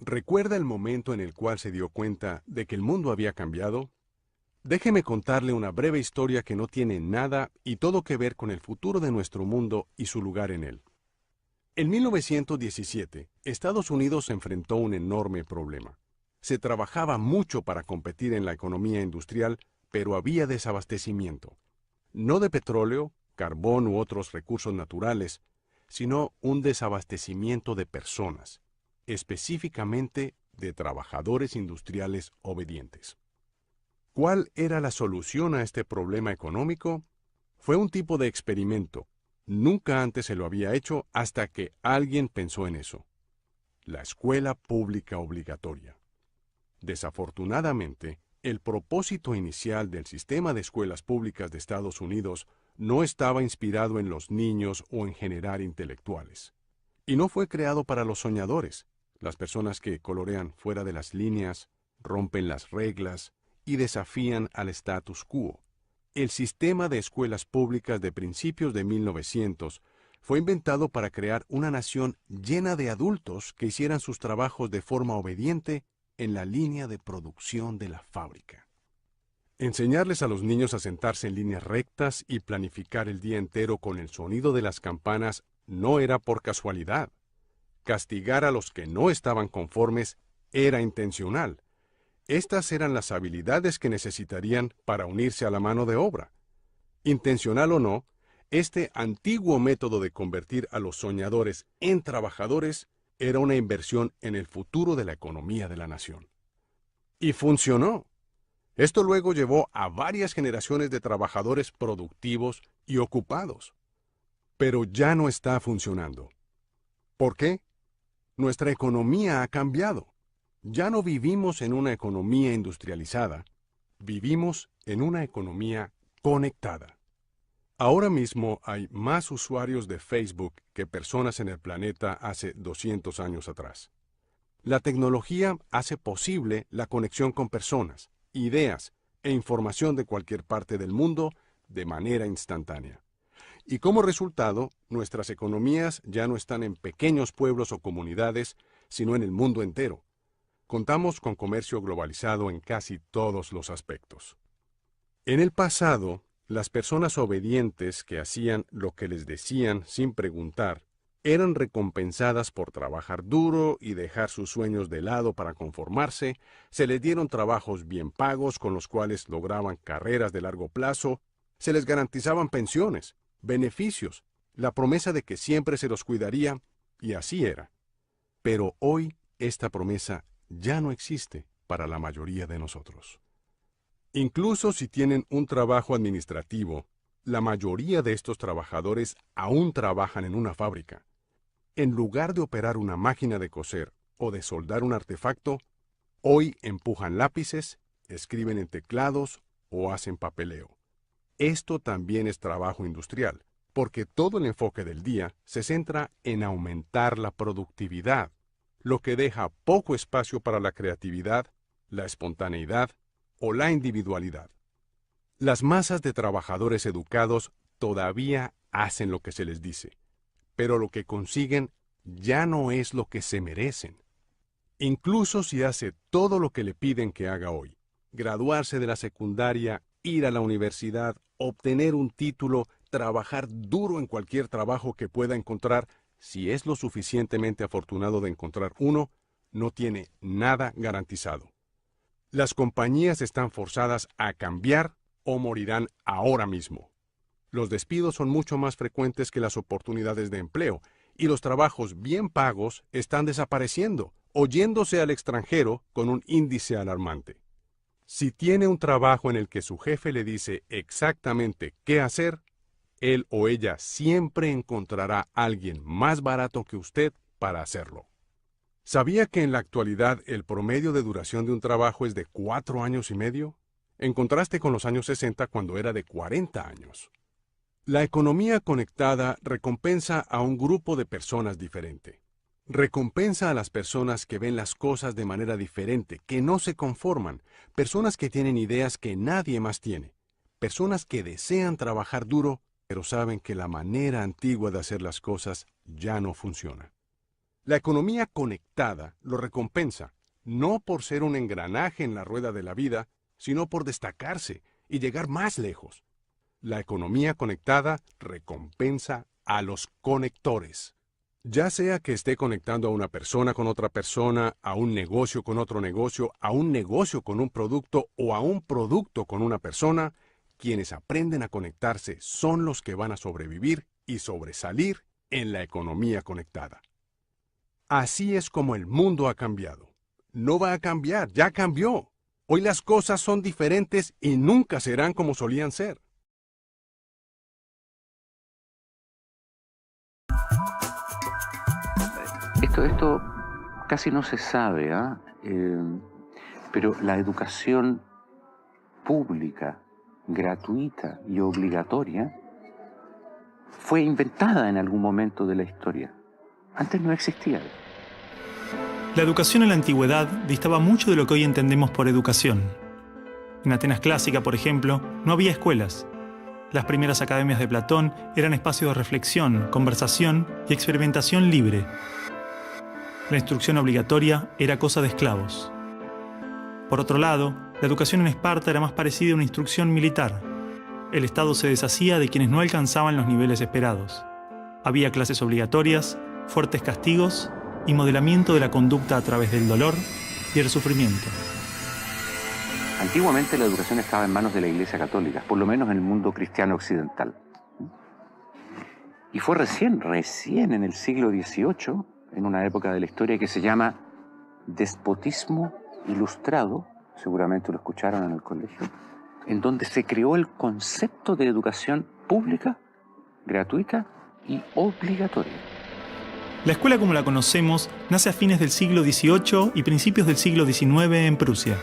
¿Recuerda el momento en el cual se dio cuenta de que el mundo había cambiado? Déjeme contarle una breve historia que no tiene nada y todo que ver con el futuro de nuestro mundo y su lugar en él. En 1917, Estados Unidos se enfrentó a un enorme problema. Se trabajaba mucho para competir en la economía industrial, pero había desabastecimiento. No de petróleo, carbón u otros recursos naturales, sino un desabastecimiento de personas, específicamente de trabajadores industriales obedientes. ¿Cuál era la solución a este problema económico? Fue un tipo de experimento. Nunca antes se lo había hecho hasta que alguien pensó en eso. La escuela pública obligatoria. Desafortunadamente, el propósito inicial del sistema de escuelas públicas de Estados Unidos no estaba inspirado en los niños o en generar intelectuales. Y no fue creado para los soñadores, las personas que colorean fuera de las líneas, rompen las reglas y desafían al status quo. El sistema de escuelas públicas de principios de 1900 fue inventado para crear una nación llena de adultos que hicieran sus trabajos de forma obediente en la línea de producción de la fábrica. Enseñarles a los niños a sentarse en líneas rectas y planificar el día entero con el sonido de las campanas no era por casualidad. Castigar a los que no estaban conformes era intencional. Estas eran las habilidades que necesitarían para unirse a la mano de obra. Intencional o no, este antiguo método de convertir a los soñadores en trabajadores era una inversión en el futuro de la economía de la nación. Y funcionó. Esto luego llevó a varias generaciones de trabajadores productivos y ocupados. Pero ya no está funcionando. ¿Por qué? Nuestra economía ha cambiado. Ya no vivimos en una economía industrializada, vivimos en una economía conectada. Ahora mismo hay más usuarios de Facebook que personas en el planeta hace 200 años atrás. La tecnología hace posible la conexión con personas, ideas e información de cualquier parte del mundo de manera instantánea. Y como resultado, nuestras economías ya no están en pequeños pueblos o comunidades, sino en el mundo entero. Contamos con comercio globalizado en casi todos los aspectos. En el pasado, las personas obedientes que hacían lo que les decían sin preguntar eran recompensadas por trabajar duro y dejar sus sueños de lado para conformarse, se les dieron trabajos bien pagos con los cuales lograban carreras de largo plazo, se les garantizaban pensiones, beneficios, la promesa de que siempre se los cuidaría, y así era. Pero hoy esta promesa ya no existe para la mayoría de nosotros. Incluso si tienen un trabajo administrativo, la mayoría de estos trabajadores aún trabajan en una fábrica. En lugar de operar una máquina de coser o de soldar un artefacto, hoy empujan lápices, escriben en teclados o hacen papeleo. Esto también es trabajo industrial, porque todo el enfoque del día se centra en aumentar la productividad, lo que deja poco espacio para la creatividad, la espontaneidad o la individualidad. Las masas de trabajadores educados todavía hacen lo que se les dice, pero lo que consiguen ya no es lo que se merecen. Incluso si hace todo lo que le piden que haga hoy, graduarse de la secundaria, ir a la universidad, obtener un título, trabajar duro en cualquier trabajo que pueda encontrar, si es lo suficientemente afortunado de encontrar uno, no tiene nada garantizado. Las compañías están forzadas a cambiar o morirán ahora mismo. Los despidos son mucho más frecuentes que las oportunidades de empleo, y los trabajos bien pagos están desapareciendo o yéndose al extranjero con un índice alarmante. Si tiene un trabajo en el que su jefe le dice exactamente qué hacer, él o ella siempre encontrará a alguien más barato que usted para hacerlo. ¿Sabía que en la actualidad el promedio de duración de un trabajo es de 4 años y medio? En contraste con los años 60 cuando era de 40 años. La economía conectada recompensa a un grupo de personas diferente. Recompensa a las personas que ven las cosas de manera diferente, que no se conforman, personas que tienen ideas que nadie más tiene, personas que desean trabajar duro, pero saben que la manera antigua de hacer las cosas ya no funciona. La economía conectada lo recompensa, no por ser un engranaje en la rueda de la vida, sino por destacarse y llegar más lejos. La economía conectada recompensa a los conectores. Ya sea que esté conectando a una persona con otra persona, a un negocio con otro negocio, a un negocio con un producto o a un producto con una persona, quienes aprenden a conectarse son los que van a sobrevivir y sobresalir en la economía conectada. Así es como el mundo ha cambiado. No va a cambiar, ya cambió. Hoy las cosas son diferentes y nunca serán como solían ser. Esto casi no se sabe, pero la educación pública, gratuita y obligatoria fue inventada en algún momento de la historia. Antes no existía. La educación en la antigüedad distaba mucho de lo que hoy entendemos por educación. En Atenas clásica, por ejemplo, no había escuelas. Las primeras academias de Platón eran espacios de reflexión, conversación y experimentación libre. La instrucción obligatoria era cosa de esclavos. Por otro lado, la educación en Esparta era más parecida a una instrucción militar. El Estado se deshacía de quienes no alcanzaban los niveles esperados. Había clases obligatorias, fuertes castigos y modelamiento de la conducta a través del dolor y el sufrimiento. Antiguamente la educación estaba en manos de la Iglesia Católica, por lo menos en el mundo cristiano occidental. Y fue recién en el siglo XVIII, en una época de la historia que se llama despotismo ilustrado, seguramente lo escucharon en el colegio, en donde se creó el concepto de educación pública, gratuita y obligatoria. La escuela como la conocemos nace a fines del siglo XVIII y principios del siglo XIX en Prusia.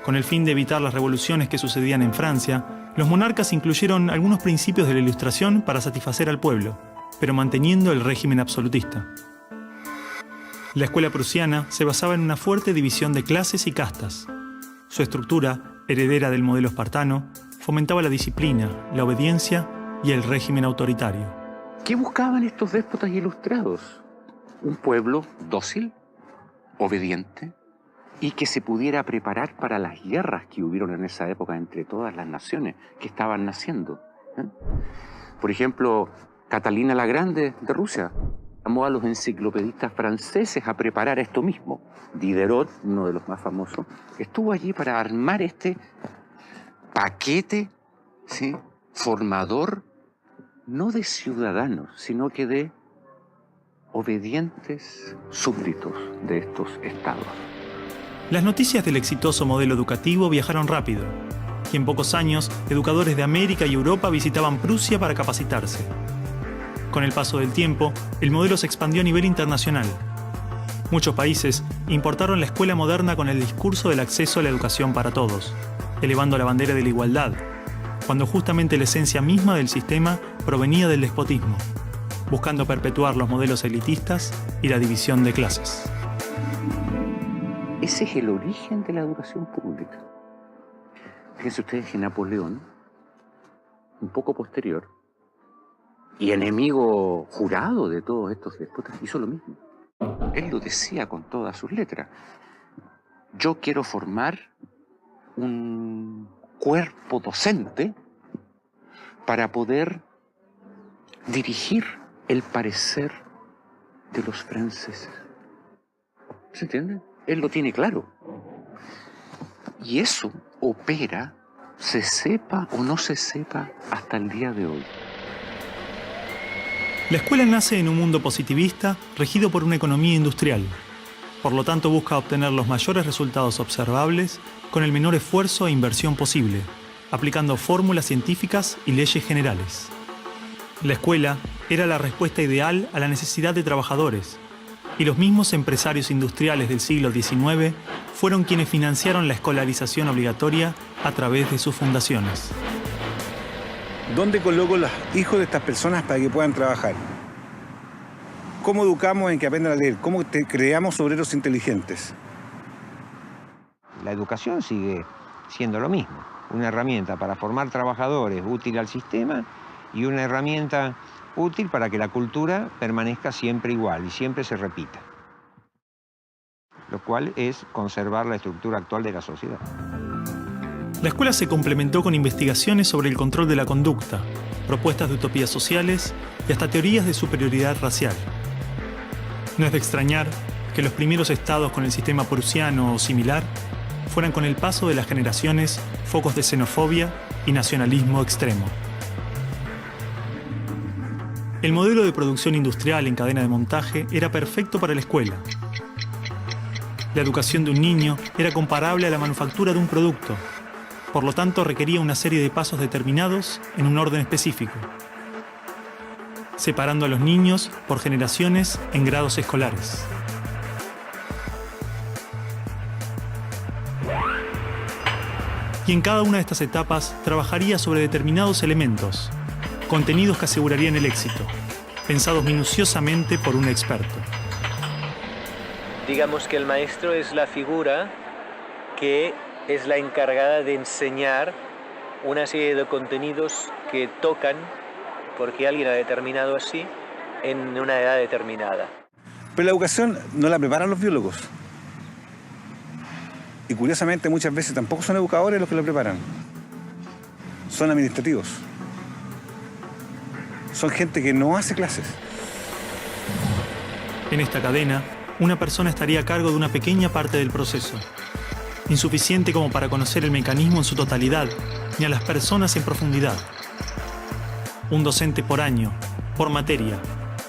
Con el fin de evitar las revoluciones que sucedían en Francia, los monarcas incluyeron algunos principios de la Ilustración para satisfacer al pueblo, pero manteniendo el régimen absolutista. La escuela prusiana se basaba en una fuerte división de clases y castas. Su estructura, heredera del modelo espartano, fomentaba la disciplina, la obediencia y el régimen autoritario. ¿Qué buscaban estos déspotas ilustrados? Un pueblo dócil, obediente, y que se pudiera preparar para las guerras que hubieron en esa época entre todas las naciones que estaban naciendo. Por ejemplo, Catalina la Grande de Rusia llamó a los enciclopedistas franceses a preparar esto mismo. Diderot, uno de los más famosos, estuvo allí para armar este paquete, ¿sí?, formador, no de ciudadanos, sino que de obedientes súbditos de estos estados. Las noticias del exitoso modelo educativo viajaron rápido, y en pocos años, educadores de América y Europa visitaban Prusia para capacitarse. Con el paso del tiempo, el modelo se expandió a nivel internacional. Muchos países importaron la escuela moderna con el discurso del acceso a la educación para todos, elevando la bandera de la igualdad, cuando justamente la esencia misma del sistema provenía del despotismo, buscando perpetuar los modelos elitistas y la división de clases. Ese es el origen de la educación pública. Fíjense ustedes que Napoleón, un poco posterior, y enemigo jurado de todos estos déspotas, hizo lo mismo. Él lo decía con todas sus letras. Yo quiero formar un cuerpo docente para poder dirigir el parecer de los franceses. ¿Se entiende? Él lo tiene claro. Y eso opera, se sepa o no se sepa, hasta el día de hoy. La escuela nace en un mundo positivista regido por una economía industrial. Por lo tanto, busca obtener los mayores resultados observables con el menor esfuerzo e inversión posible, aplicando fórmulas científicas y leyes generales. La escuela era la respuesta ideal a la necesidad de trabajadores, y los mismos empresarios industriales del siglo XIX fueron quienes financiaron la escolarización obligatoria a través de sus fundaciones. ¿Dónde coloco los hijos de estas personas para que puedan trabajar? ¿Cómo educamos en que aprendan a leer? ¿Cómo creamos obreros inteligentes? La educación sigue siendo lo mismo, una herramienta para formar trabajadores útil al sistema y una herramienta útil para que la cultura permanezca siempre igual y siempre se repita, lo cual es conservar la estructura actual de la sociedad. La escuela se complementó con investigaciones sobre el control de la conducta, propuestas de utopías sociales y hasta teorías de superioridad racial. No es de extrañar que los primeros estados con el sistema prusiano o similar fueran con el paso de las generaciones focos de xenofobia y nacionalismo extremo. El modelo de producción industrial en cadena de montaje era perfecto para la escuela. La educación de un niño era comparable a la manufactura de un producto. Por lo tanto, requería una serie de pasos determinados en un orden específico, separando a los niños por generaciones en grados escolares. Y en cada una de estas etapas trabajaría sobre determinados elementos, contenidos que asegurarían el éxito, pensados minuciosamente por un experto. Digamos que el maestro es la figura que es la encargada de enseñar una serie de contenidos que tocan, porque alguien ha determinado así, en una edad determinada. Pero la educación no la preparan los biólogos. Y curiosamente muchas veces tampoco son educadores los que la preparan. Son administrativos. Son gente que no hace clases. En esta cadena, una persona estaría a cargo de una pequeña parte del proceso, insuficiente como para conocer el mecanismo en su totalidad, ni a las personas en profundidad. Un docente por año, por materia,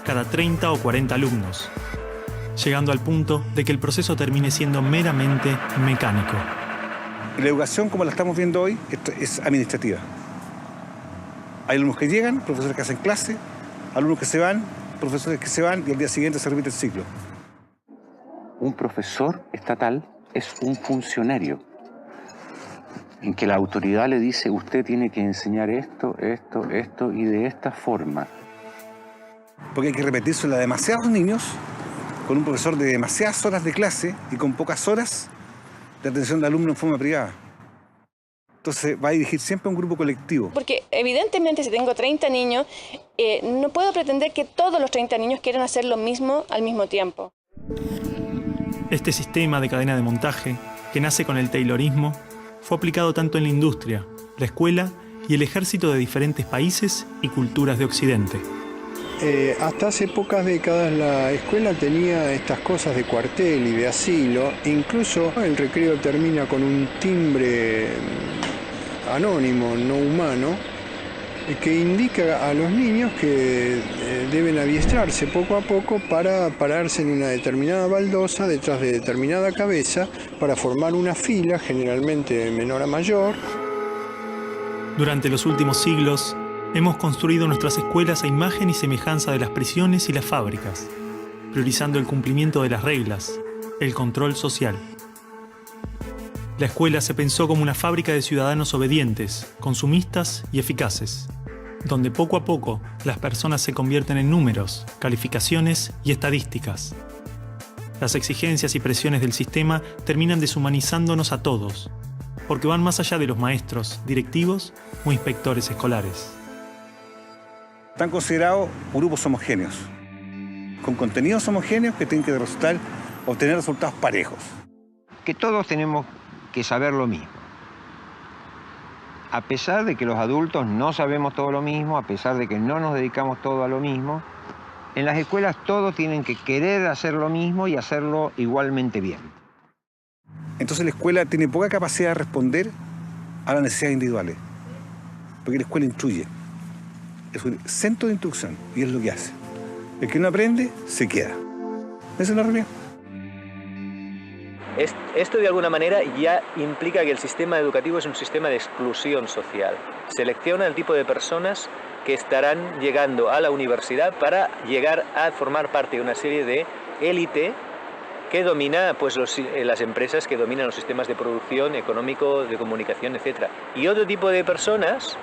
cada 30 o 40 alumnos, llegando al punto de que el proceso termine siendo meramente mecánico. Y la educación, como la estamos viendo hoy, es administrativa. Hay alumnos que llegan, profesores que hacen clase, alumnos que se van, profesores que se van y al día siguiente se repite el ciclo. Un profesor estatal es un funcionario en que la autoridad le dice: usted tiene que enseñar esto y de esta forma. Porque hay que repetírselo a demasiados niños con un profesor de demasiadas horas de clase y con pocas horas de atención de alumno en forma privada. Entonces va a dirigir siempre a un grupo colectivo. Porque evidentemente si tengo 30 niños, no puedo pretender que todos los 30 niños quieran hacer lo mismo al mismo tiempo. Este sistema de cadena de montaje, que nace con el taylorismo, fue aplicado tanto en la industria, la escuela y el ejército de diferentes países y culturas de Occidente. Hasta hace pocas décadas la escuela tenía estas cosas de cuartel y de asilo. Incluso el recreo termina con un timbre anónimo, no humano, que indica a los niños que deben adiestrarse poco a poco para pararse en una determinada baldosa detrás de determinada cabeza para formar una fila, generalmente de menor a mayor. Durante los últimos siglos, hemos construido nuestras escuelas a imagen y semejanza de las prisiones y las fábricas, priorizando el cumplimiento de las reglas, el control social. La escuela se pensó como una fábrica de ciudadanos obedientes, consumistas y eficaces, donde poco a poco las personas se convierten en números, calificaciones y estadísticas. Las exigencias y presiones del sistema terminan deshumanizándonos a todos, porque van más allá de los maestros, directivos o inspectores escolares. Están considerados grupos homogéneos, con contenidos homogéneos que tienen que obtener resultados parejos. Que todos tenemos que saber lo mismo. A pesar de que los adultos no sabemos todo lo mismo, a pesar de que no nos dedicamos todo a lo mismo, en las escuelas todos tienen que querer hacer lo mismo y hacerlo igualmente bien. Entonces la escuela tiene poca capacidad de responder a las necesidades individuales, porque la escuela instruye. Es un centro de instrucción y es lo que hace. El que no aprende, se queda. Esa es la realidad. Esto de alguna manera ya implica que el sistema educativo es un sistema de exclusión social. Selecciona el tipo de personas que estarán llegando a la universidad para llegar a formar parte de una serie de élite que domina pues, las empresas que dominan los sistemas de producción, económico, de comunicación, etc. Y otro tipo de personas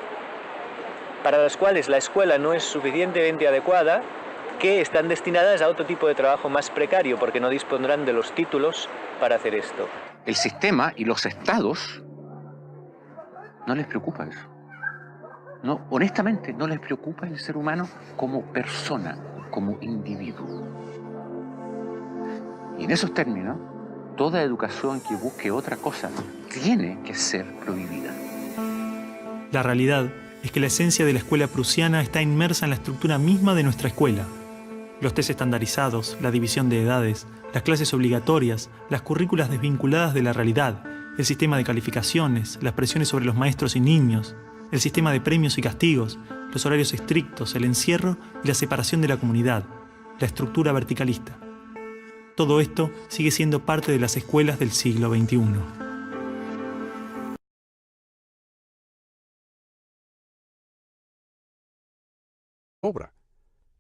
para las cuales la escuela no es suficientemente adecuada, que están destinadas a otro tipo de trabajo más precario, porque no dispondrán de los títulos para hacer esto. El sistema y los estados no les preocupa eso. No, honestamente, no les preocupa el ser humano como persona, como individuo. Y en esos términos, toda educación que busque otra cosa tiene que ser prohibida. La realidad es que la esencia de la escuela prusiana está inmersa en la estructura misma de nuestra escuela. Los test estandarizados, la división de edades, las clases obligatorias, las currículas desvinculadas de la realidad, el sistema de calificaciones, las presiones sobre los maestros y niños, el sistema de premios y castigos, los horarios estrictos, el encierro y la separación de la comunidad, la estructura verticalista. Todo esto sigue siendo parte de las escuelas del siglo XXI. Obra.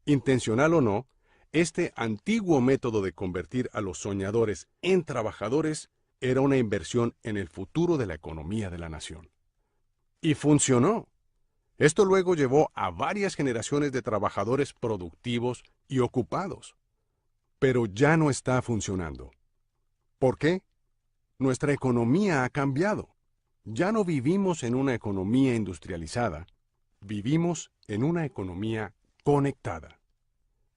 Intencional o no, este antiguo método de convertir a los soñadores en trabajadores era una inversión en el futuro de la economía de la nación. Y funcionó. Esto luego llevó a varias generaciones de trabajadores productivos y ocupados. Pero ya no está funcionando. ¿Por qué? Nuestra economía ha cambiado. Ya no vivimos en una economía industrializada. Vivimos en una economía conectada.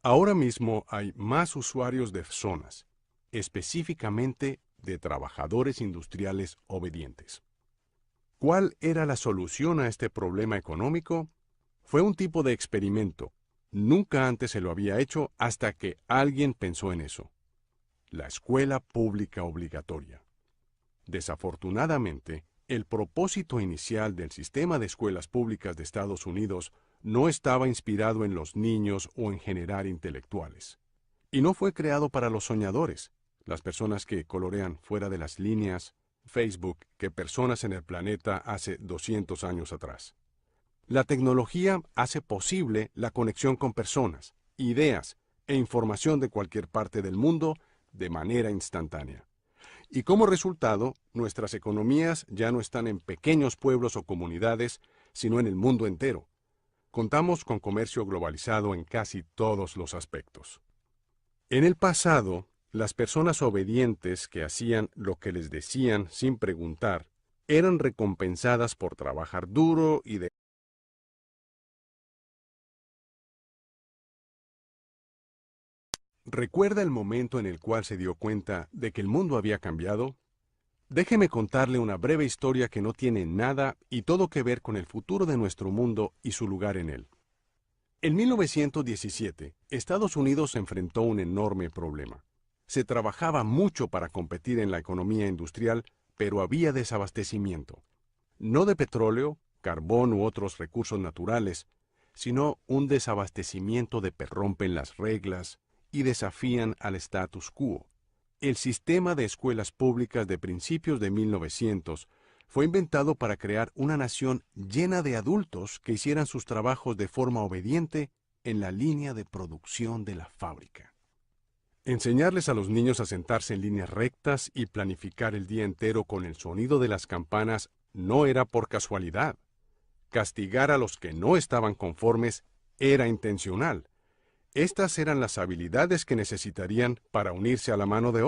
Ahora mismo hay más usuarios de zonas, específicamente de trabajadores industriales obedientes. ¿Cuál era la solución a este problema económico? Fue un tipo de experimento. Nunca antes se lo había hecho hasta que alguien pensó en eso. La escuela pública obligatoria. Desafortunadamente, el propósito inicial del sistema de escuelas públicas de Estados Unidos no estaba inspirado en los niños o en generar intelectuales. Y no fue creado para los soñadores, las personas que colorean fuera de las líneas Facebook que personas en el planeta hace 200 años atrás. La tecnología hace posible la conexión con personas, ideas e información de cualquier parte del mundo de manera instantánea. Y como resultado, nuestras economías ya no están en pequeños pueblos o comunidades, sino en el mundo entero. Contamos con comercio globalizado en casi todos los aspectos. En el pasado, las personas obedientes que hacían lo que les decían sin preguntar eran recompensadas por trabajar duro y de ¿Recuerda el momento en el cual se dio cuenta de que el mundo había cambiado? Déjeme contarle una breve historia que no tiene nada y todo que ver con el futuro de nuestro mundo y su lugar en él. En 1917, Estados Unidos enfrentó un enorme problema. Se trabajaba mucho para competir en la economía industrial, pero había desabastecimiento. No de petróleo, carbón u otros recursos naturales, sino un desabastecimiento de que rompen las reglas y desafían al status quo. El sistema de escuelas públicas de principios de 1900 fue inventado para crear una nación llena de adultos que hicieran sus trabajos de forma obediente en la línea de producción de la fábrica. Enseñarles a los niños a sentarse en líneas rectas y planificar el día entero con el sonido de las campanas no era por casualidad. Castigar a los que no estaban conformes era intencional. Estas eran las habilidades que necesitarían para unirse a la mano de obra.